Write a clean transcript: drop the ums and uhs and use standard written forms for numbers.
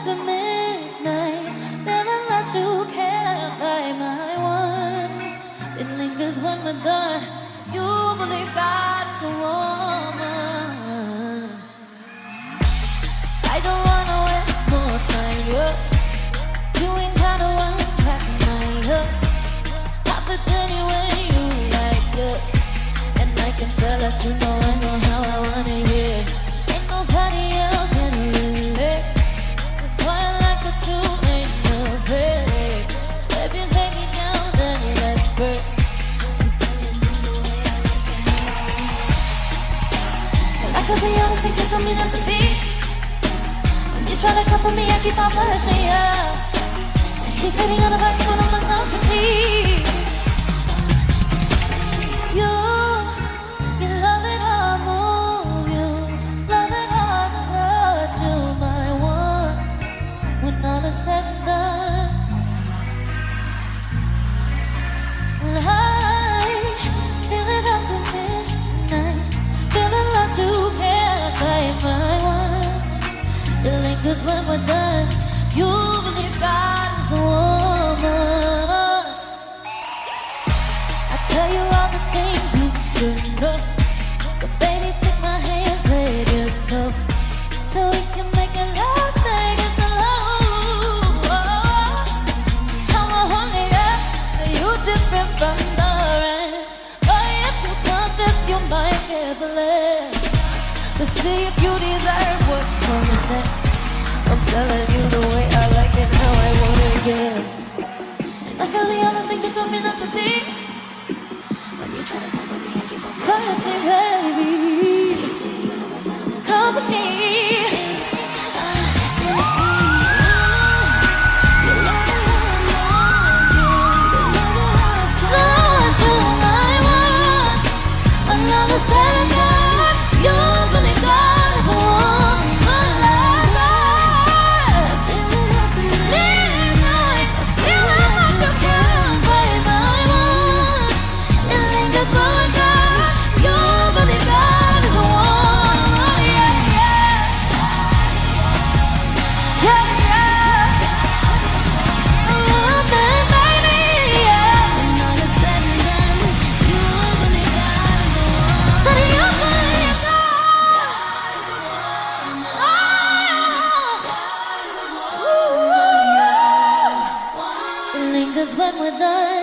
after midnight, feeling that you can't find my one. It lingers when we're done. You believe God's a woman. I don't wanna waste more time, yeah. You ain't gotta one track mind, yeah. Pop it any way you like it, and I can tell that you know I know how I want it here. Ain't nobody else can relate. So boy, I like what you ain't no break. If you lay me down, then let's break. I could be all the things you told me not to be. You try to cover me, I keep on pushing you. Keep sitting on the bus, but I'm not company. You love it how I move you, love it how I touch you, my one. When all is said and done, I feel it up to midnight, feeling like you can't fight my one. It lingers when we're done. You believe God is a woman. I tell you all the things you should know. So baby, take my hand, say it yourself, so we can make a love, say it's alone. Come on, honey, yeah. So you different from the rest. But if you confess, you might get blessed to see if you deserve what comes next. I'm telling you the way I like it, how I want it, yeah. Like all the other things you told me not to be. When you try to cover me, I keep on pushing, baby. Cover me. Touch you, my one. Another second, you believe God is one. When we're done.